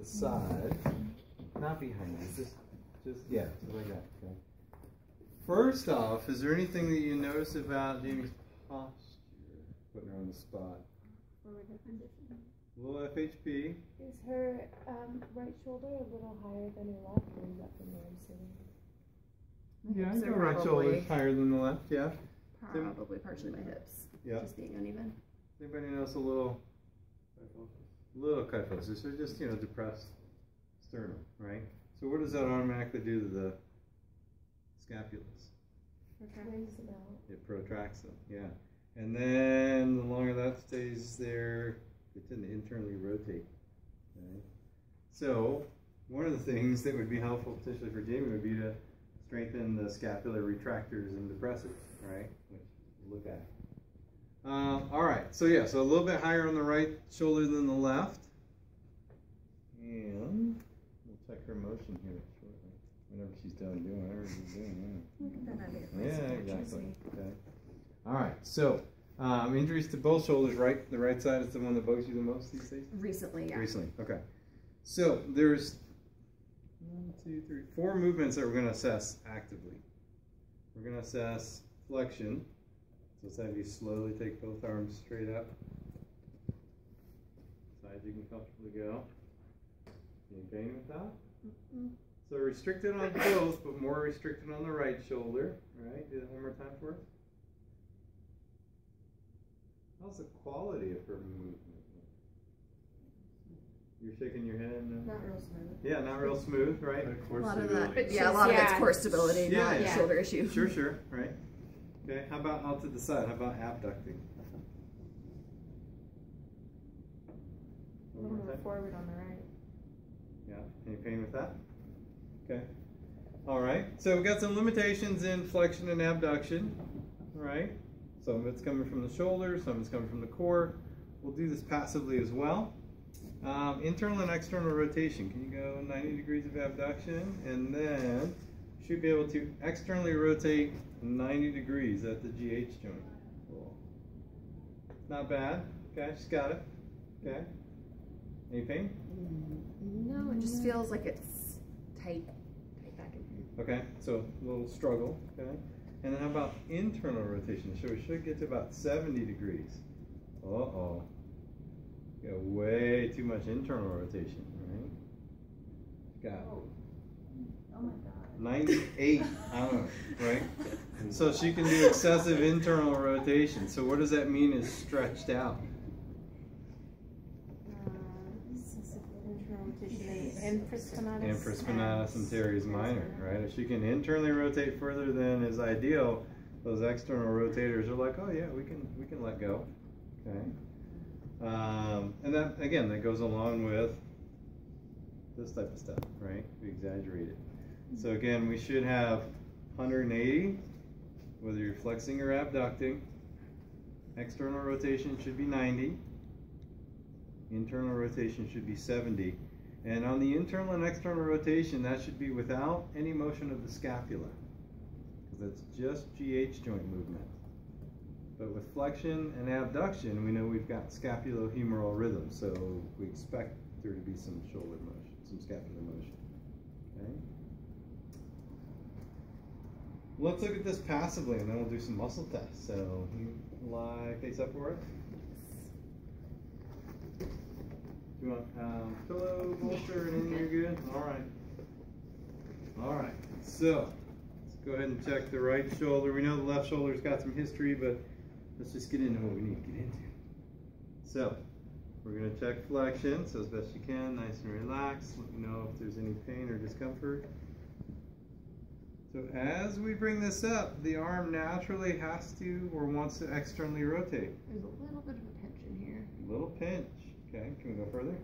the side, not behind you, just yeah, just like that. Okay. First off, is there anything that you notice about Jamie's posture? Putting her on the spot. A little FHP. Is her right shoulder a little higher than her left, or is that from where I'm sitting? Yeah, I go right shoulder is higher than the left. Yeah. Probably partially my hips. Yeah. Just being uneven. Anybody notice a little kyphosis, or just depressed sternum, right? So what does that automatically do to the scapulas? Protracts them out. It protracts them, yeah. And then the longer that stays there, they tend to internally rotate. Okay? So one of the things that would be helpful potentially for Jamie would be to strengthen the scapular retractors and depressors, right? Which we'll look at. All right, so yeah, so a little bit higher on the right shoulder than the left. And we'll check her motion here shortly. Whenever she's done doing whatever she's doing. Look at that idea. Yeah, exactly. Okay. All right, so injuries to both shoulders, right? The right side is the one that bugs you the most these days? Recently, yeah. Recently, okay. So there's 4 movements that we're going to assess actively. We're going to assess flexion. So let's have you slowly take both arms straight up. Side you can comfortably go. Any pain with that? So restricted on both, but more restricted on the right shoulder. All right, do that one more time for us. How's the quality of her movement? You're shaking your head? Not real smooth. Yeah, not real smooth, right? A lot of that, but yeah, a lot of it's core stability, not shoulder issue. Sure, right. Okay, how about out to the side? How about abducting? A little more forward on the right. Yeah, any pain with that? Okay. All right, so we've got some limitations in flexion and abduction, right? Some of it's coming from the shoulder, some of it's coming from the core. We'll do this passively as well. Internal and external rotation. Can you go 90 degrees of abduction? And then you should be able to externally rotate 90 degrees at the GH joint. Cool. Not bad. Okay, she's got it. Okay. Any pain? No, it just feels like it's tight back in here. Okay, so a little struggle. Okay. And then how about internal rotation? So we should get to about 70 degrees. Uh-oh. You got way too much internal rotation, right? Got Oh my God. 98, I don't know, right? So she can do excessive internal rotation. So what does that mean is stretched out? Excessive internal rotation. Infraspinatus. Infraspinatus and teres minor, right? If she can internally rotate further than is ideal, those external rotators are like, oh yeah, we can let go, okay? And that, again, that goes along with this type of stuff, right? We exaggerate it. So again, we should have 180, whether you're flexing or abducting. External rotation should be 90. Internal rotation should be 70. And on the internal and external rotation, that should be without any motion of the scapula, because that's just GH joint movement. But with flexion and abduction, we know we've got scapulohumeral rhythm, so we expect there to be some shoulder motion, some scapular motion. Okay. Let's look at this passively, and then we'll do some muscle tests. So you lie face up for it. Do you want pillow, bolster, and then you're good? All right. All right. So let's go ahead and check the right shoulder. We know the left shoulder's got some history, but let's just get into what we need to get into. So we're going to check flexion, so as best you can, nice and relaxed. Let me know if there's any pain or discomfort. So as we bring this up, the arm naturally has to or wants to externally rotate. There's a little bit of a pinch in here. A little pinch. Okay, can we go further?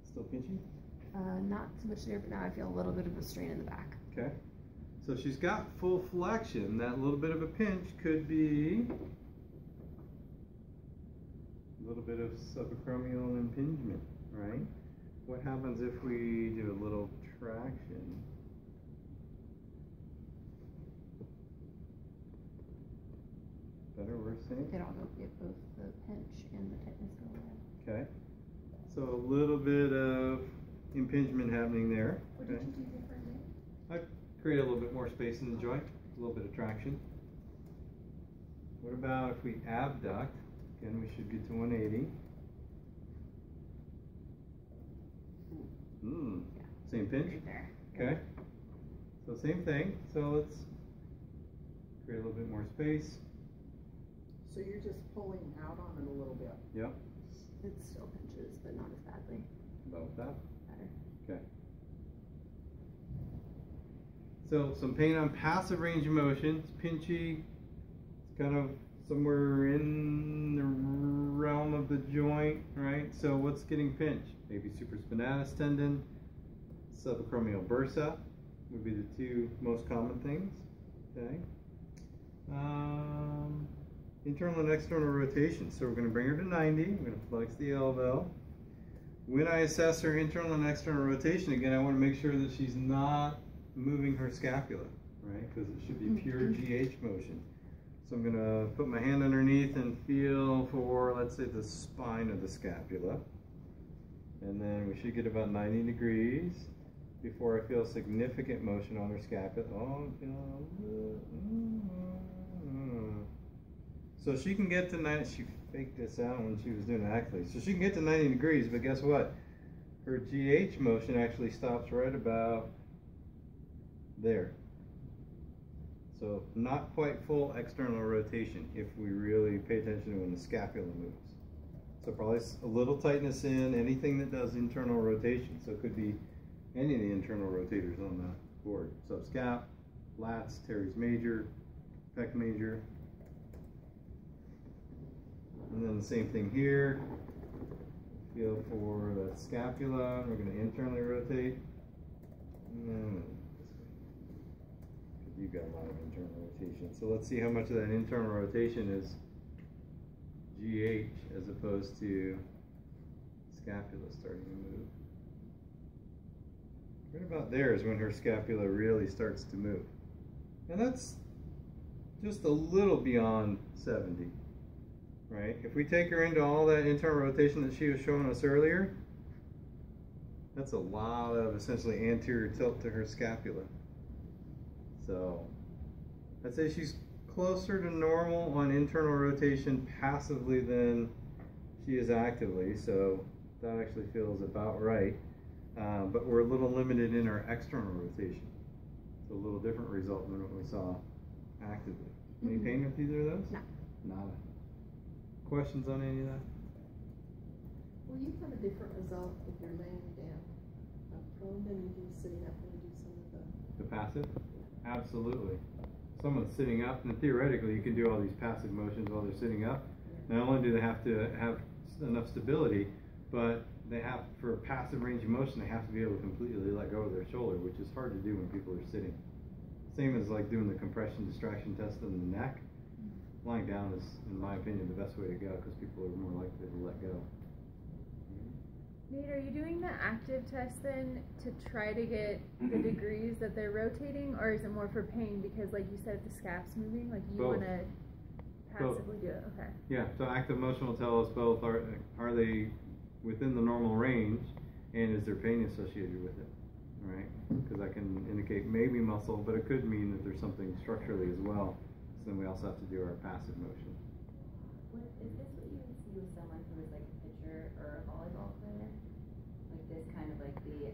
Still pinchy? Not so much there, but now I feel a little bit of a strain in the back. Okay. So she's got full flexion. That little bit of a pinch could be a little bit of subacromial impingement, right? What happens if we do a little traction? Better, worse, same? It all go get both the pinch and the tightness go away. Okay. So a little bit of impingement happening there. What did you do differently? I create a little bit more space in the joint, a little bit of traction. What about if we abduct? Again, we should get to 180. Yeah. Same pinch? Right there. Okay. So same thing. So let's create a little bit more space. So you're just pulling out on it a little bit. Yep. It still pinches, but not as badly. About that. Better. Okay. So some pain on passive range of motion. It's pinchy. It's kind of somewhere in the realm of the joint, right? So what's getting pinched? Maybe supraspinatus tendon, subacromial bursa would be the two most common things. Okay. Internal and external rotation. So we're going to bring her to 90. I'm going to flex the elbow. When I assess her internal and external rotation, again, I want to make sure that she's not moving her scapula, right? Because it should be pure GH motion. So I'm going to put my hand underneath and feel for, let's say, the spine of the scapula. And then we should get about 90 degrees before I feel significant motion on her scapula. Oh, so she can get to 90, she faked this out when she was doing it actually. So she can get to 90 degrees, but guess what? Her GH motion actually stops right about there. So not quite full external rotation if we really pay attention to when the scapula moves. So probably a little tightness in anything that does internal rotation. So it could be any of the internal rotators on the board. Subscap, lats, teres major, pec major. And then the same thing here. Feel for the scapula. We're going to internally rotate. You've got a lot of internal rotation. So let's see how much of that internal rotation is GH as opposed to scapula starting to move. Right about there is when her scapula really starts to move. And that's just a little beyond 70, right? If we take her into all that internal rotation that she was showing us earlier, that's a lot of essentially anterior tilt to her scapula. So I'd say she's closer to normal on internal rotation passively than she is actively. So that actually feels about right. But we're a little limited in our external rotation. It's a little different result than what we saw actively. Any pain with either of those? No. Nada. Questions on any of that? Will you have a different result if you're laying down prone than you do sitting up when you do some of the... The passive? Absolutely. Someone's sitting up, and theoretically you can do all these passive motions while they're sitting up. Not only do they have to have enough stability, but they have, for a passive range of motion, they have to be able to completely let go of their shoulder, which is hard to do when people are sitting. Same as like doing the compression distraction test on the neck. Lying down is, in my opinion, the best way to go because people are more likely to let go. Nate, are you doing the active test then to try to get the degrees that they're rotating, or is it more for pain? Because like you said, if the scap's moving, like you want to passively do it. Okay. Yeah, so active motion will tell us both, are they within the normal range, and is there pain associated with it, right? Because that can indicate maybe muscle, but it could mean that there's something structurally as well. So then we also have to do our passive motion. What, is this what you would see with someone who is like a pitcher or a volleyball player? Like this kind of like the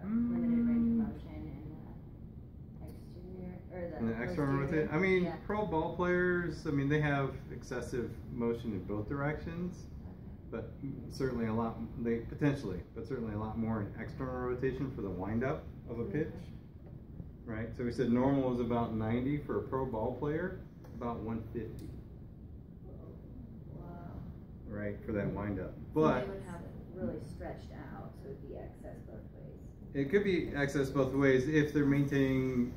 limited range of motion and the exterior or the external rotation. I mean, pro ball players, I mean, they have excessive motion in both directions, but certainly a lot, certainly a lot more in external rotation for the wind up of a pitch. Right, so we said normal is about 90 for a pro ball player, about 150. Wow. Right, for that wind up. So But they would have it really stretched out, so it'd be excess both ways. it could be accessed both ways if they're maintaining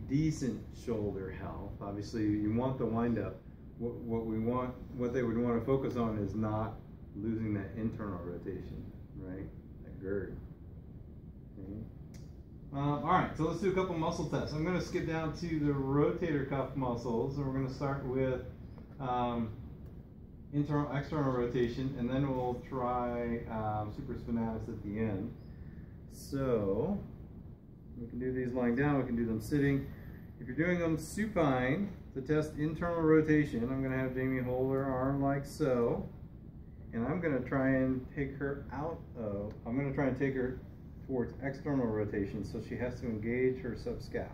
decent shoulder health. Obviously, you want the wind up. What they would want to focus on is not losing that internal rotation, right? That gird. Okay. All right, so let's do a couple muscle tests. I'm going to skip down to the rotator cuff muscles, and we're going to start with internal, external rotation, and then we'll try supraspinatus at the end. So we can do these lying down, we can do them sitting. If you're doing them supine, to test internal rotation, I'm going to have Jamie hold her arm like so, and I'm going to try and take her towards external rotation, so she has to engage her subscap.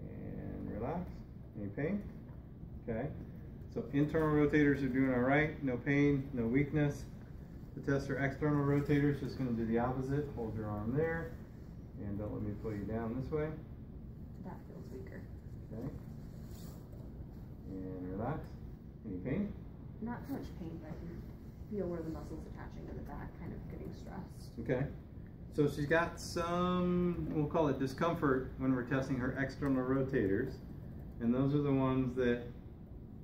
And relax. Any pain? Okay. So internal rotators are doing all right. No pain, no weakness. To test her external rotators, just going to do the opposite. Hold your arm there, and don't let me pull you down this way. That feels weaker. Okay. And relax. Any pain? Not so much pain, but I can feel where the muscles attaching to the back kind of getting stressed. Okay. So she's got some, we'll call it discomfort when we're testing her external rotators. And those are the ones that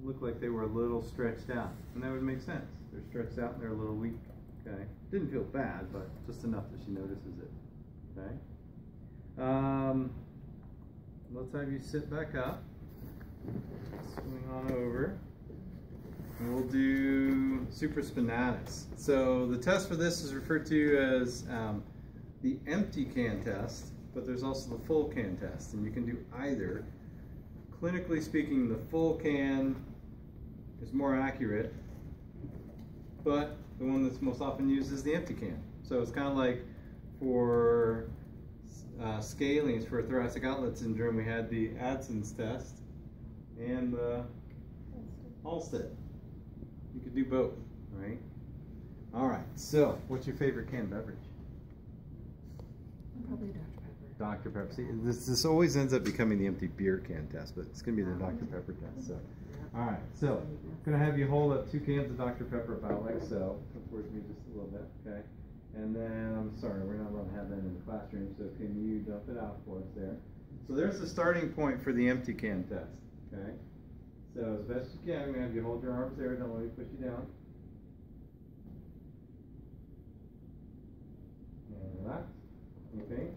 look like they were a little stretched out. And that would make sense. They're stretched out and they're a little weak. Okay. Didn't feel bad, but just enough that she notices it. Okay. Let's have you sit back up. Swing on over. And we'll do supraspinatus. So the test for this is referred to as the empty can test, but there's also the full can test, and you can do either. Clinically speaking, the full can is more accurate, but the one that's most often used is the empty can. So it's kind of like for scalings for thoracic outlet syndrome, we had the Adson's test and the Halstead. You could do both, right? All right, so what's your favorite canned beverage? Probably Dr. Pepper. Dr. Pepper. See, this always ends up becoming the empty beer can test, but it's going to be the Dr. Pepper test. So, all right, so I'm going to have you hold up 2 cans of Dr. Pepper about like so. Come towards me just a little bit, okay? And then, I'm sorry, we're not going to have that in the classroom, so can you dump it out for us there? So there's the starting point for the empty can test, okay? So as best you can, I'm going to have you hold your arms there, don't let me push you down. And relax. Any pain?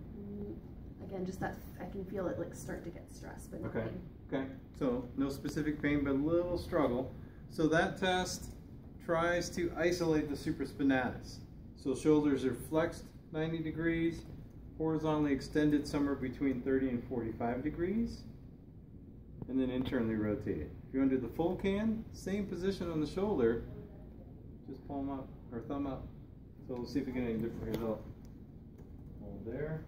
Again, just that, I can feel it like start to get stressed, but no Okay. pain. Okay, so no specific pain, but a little struggle. So that test tries to isolate the supraspinatus. So shoulders are flexed 90 degrees, horizontally extended somewhere between 30 and 45 degrees, and then internally rotated. If you want to do the full can, same position on the shoulder, just palm up or thumb up. So we'll see if we get any different result. Hold there.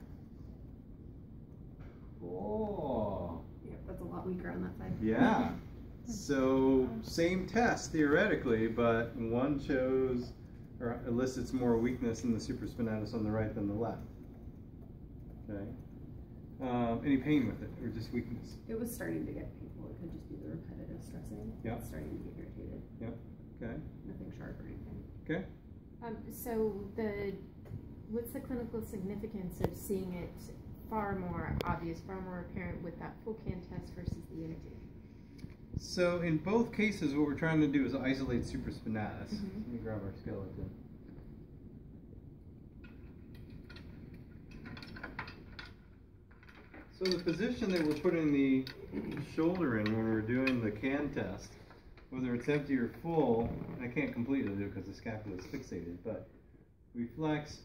Oh. Yep, that's a lot weaker on that side. Yeah. So same test theoretically, but one shows or elicits more weakness in the supraspinatus on the right than the left. Okay. Any pain with it, or just weakness? It was starting to get painful. It could just be the repetitive stressing. Yeah. It's starting to get irritated. Yep. Okay. Nothing sharp or anything. Okay. So what's the clinical significance of seeing it far more obvious, far more apparent with that full can test versus the empty? So in both cases, what we're trying to do is isolate supraspinatus. Let me grab our skeleton. So the position that we're putting the shoulder in when we're doing the can test, whether it's empty or full, I can't completely do it because the scapula is fixated, but we flex,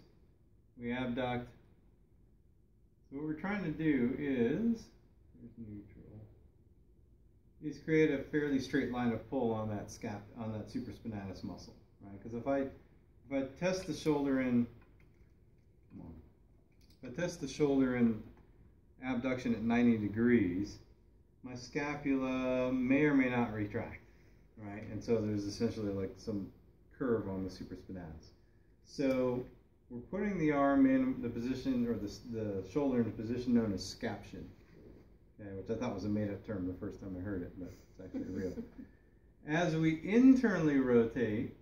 we abduct. So what we're trying to do is, here's neutral, is create a fairly straight line of pull on that supraspinatus muscle, right? Because if I test the shoulder in, if I test the shoulder in abduction at 90 degrees, my scapula may or may not retract, right? And so there's essentially like some curve on the supraspinatus. So we're putting the arm in the position, or the shoulder in a position known as scaption, okay, which I thought was a made-up term the first time I heard it, but it's actually real. As we internally rotate,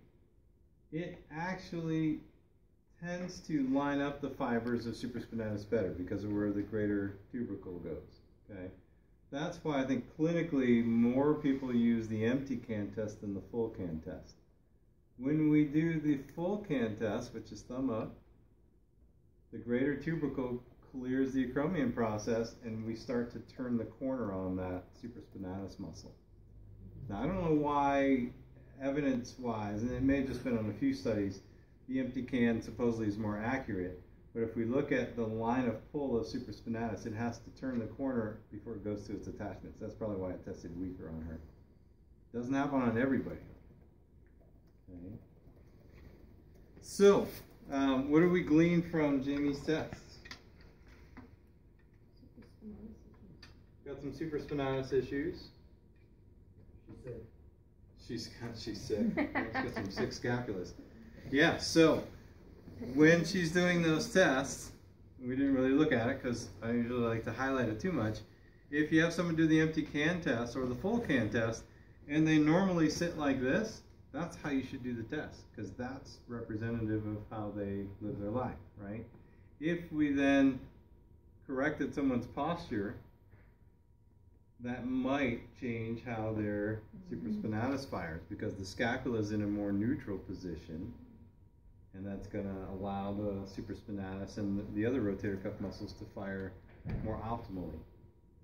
it actually tends to line up the fibers of supraspinatus better because of where the greater tubercle goes, okay? That's why I think clinically more people use the empty can test than the full can test. When we do the full can test, which is thumb up, the greater tubercle clears the acromion process, and we start to turn the corner on that supraspinatus muscle. Now, I don't know why, evidence-wise, and it may have just been on a few studies, the empty can supposedly is more accurate. But if we look at the line of pull of supraspinatus, it has to turn the corner before it goes to its attachments. That's probably why it tested weaker on her. Doesn't happen on everybody. Okay. So, what do we glean from Jamie's tests? Got some supraspinatus issues. She's sick. She's sick. She's got some sick scapulas. Yeah, so when she's doing those tests, we didn't really look at it because I usually like to highlight it too much. If you have someone do the empty can test or the full can test, and they normally sit like this, that's how you should do the test, because that's representative of how they live their life, right? If we then corrected someone's posture, that might change how their supraspinatus fires, because the scapula is in a more neutral position, and that's going to allow the supraspinatus and the other rotator cuff muscles to fire more optimally.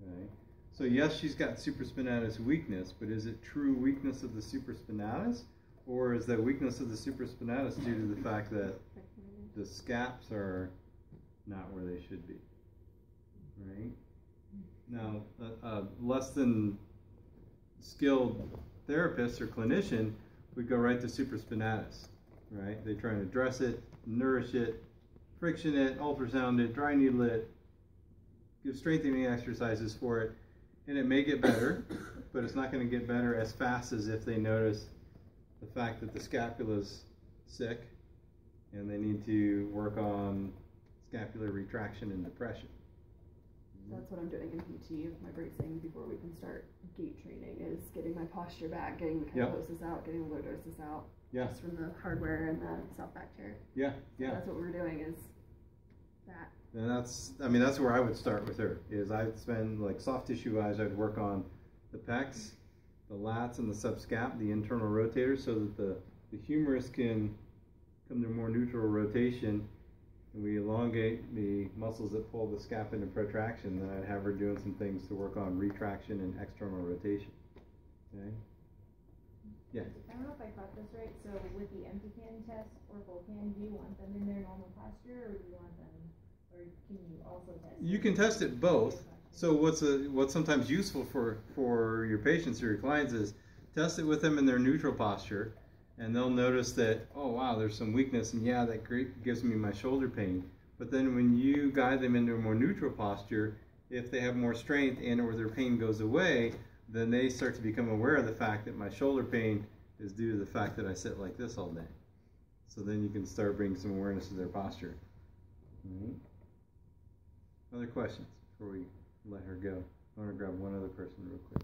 Okay? So yes, she's got supraspinatus weakness, but is it true weakness of the supraspinatus, or is that weakness of the supraspinatus due to the fact that the scaps are not where they should be? Right? Now, a less than skilled therapist or clinician would go right to supraspinatus, right? They try and address it, nourish it, friction it, ultrasound it, dry needle it, give strengthening exercises for it, and it may get better, but it's not going to get better as fast as if they notice the fact that the scapula's sick and they need to work on scapular retraction and depression. That's what I'm doing in PT with my bracing before we can start gait training, is getting my posture back, getting the kyphosis out, getting the lordosis out, just from the hardware and the soft back chair. Yeah. So that's what we're doing, is that. And that's where I would start with her, is I'd spend, like, soft tissue wise, I'd work on the pecs, the lats, and the subscap, the internal rotators, so that the humerus can come to more neutral rotation, and we elongate the muscles that pull the scap into protraction. Then I'd have her doing some things to work on retraction and external rotation. Okay? Yeah. I don't know if I caught this right. So with the empty can test or full can, do you want them in their normal posture, or do you want them, or can you also test? You can test it both. So what's sometimes useful for your patients or your clients is test it with them in their neutral posture, and they'll notice that, oh wow, there's some weakness, and yeah, that gives me my shoulder pain. But then when you guide them into a more neutral posture, if they have more strength and or their pain goes away, then they start to become aware of the fact that my shoulder pain is due to the fact that I sit like this all day. So then you can start bringing some awareness to their posture. All right. Other questions before we let her go? I want to grab one other person real quick.